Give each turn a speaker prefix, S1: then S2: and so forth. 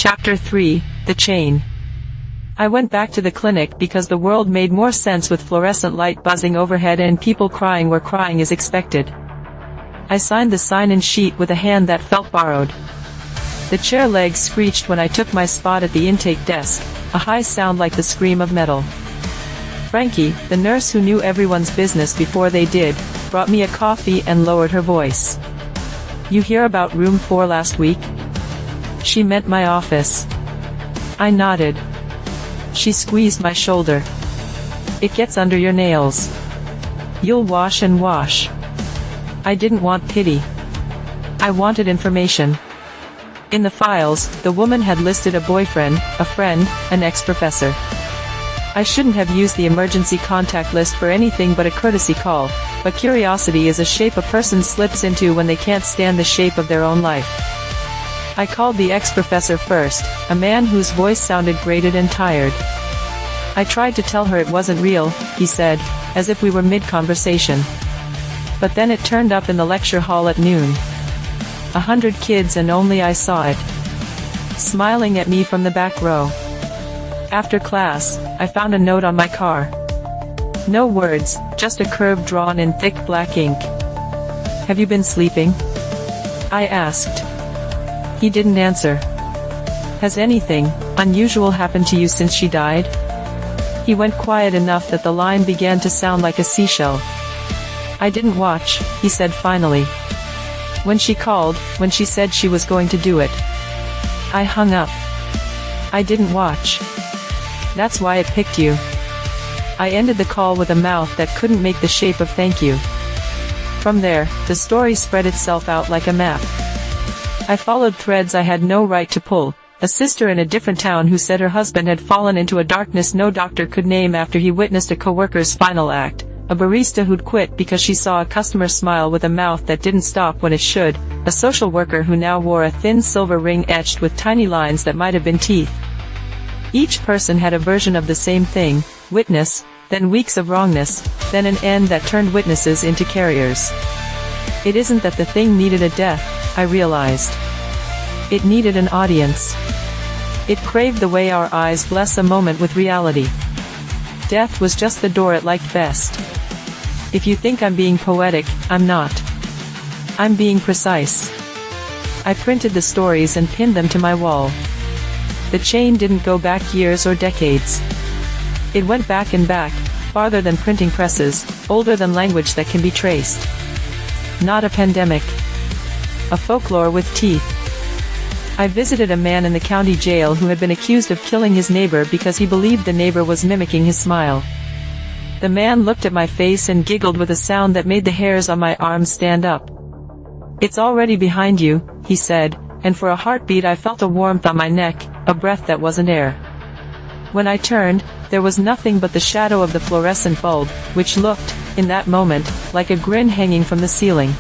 S1: Chapter 3, The Chain. I went back to the clinic because the world made more sense with fluorescent light buzzing overhead and people crying where crying is expected. I signed the sign-in sheet with a hand that felt borrowed. The chair legs screeched when I took my spot at the intake desk, a high sound like the scream of metal. Frankie, the nurse who knew everyone's business before they did, brought me a coffee and lowered her voice. "You hear about room 4 last week?" She meant my office. I nodded. She squeezed my shoulder. "It gets under your nails. You'll wash and wash." I didn't want pity. I wanted information. In the files, the woman had listed a boyfriend, a friend, an ex-professor. I shouldn't have used the emergency contact list for anything but a courtesy call, but curiosity is a shape a person slips into when they can't stand the shape of their own life. I called the ex-professor first, a man whose voice sounded grated and tired. I tried to tell her it wasn't real, he said, as if we were mid-conversation. But then it turned up in the lecture hall at noon. 100 kids and only I saw it. Smiling at me from the back row. After class, I found a note on my car. No words, just a curve drawn in thick black ink. "Have you been sleeping?" I asked. He didn't answer. "Has anything unusual happened to you since she died?" He went quiet enough that the line began to sound like a seashell. "I didn't watch," he said finally. "When she called, when she said she was going to do it, I hung up. I didn't watch. That's why it picked you." I ended the call with a mouth that couldn't make the shape of thank you. From there, the story spread itself out like a map. I followed threads I had no right to pull. A sister in a different town who said her husband had fallen into a darkness no doctor could name after he witnessed a coworker's final act. A barista who'd quit because she saw a customer smile with a mouth that didn't stop when it should. A social worker who now wore a thin silver ring etched with tiny lines that might have been teeth. Each person had a version of the same thing: witness, then weeks of wrongness, then an end that turned witnesses into carriers. It isn't that the thing needed a death, I realized. It needed an audience. It craved the way our eyes bless a moment with reality. Death was just the door it liked best. If you think I'm being poetic, I'm not. I'm being precise. I printed the stories and pinned them to my wall. The chain didn't go back years or decades. It went back and back, farther than printing presses, older than language that can be traced. Not a pandemic. A folklore with teeth. I visited a man in the county jail who had been accused of killing his neighbor because he believed the neighbor was mimicking his smile. The man looked at my face and giggled with a sound that made the hairs on my arms stand up. "It's already behind you," he said, and for a heartbeat I felt a warmth on my neck, a breath that wasn't air. When I turned, there was nothing but the shadow of the fluorescent bulb, which looked, in that moment, like a grin hanging from the ceiling.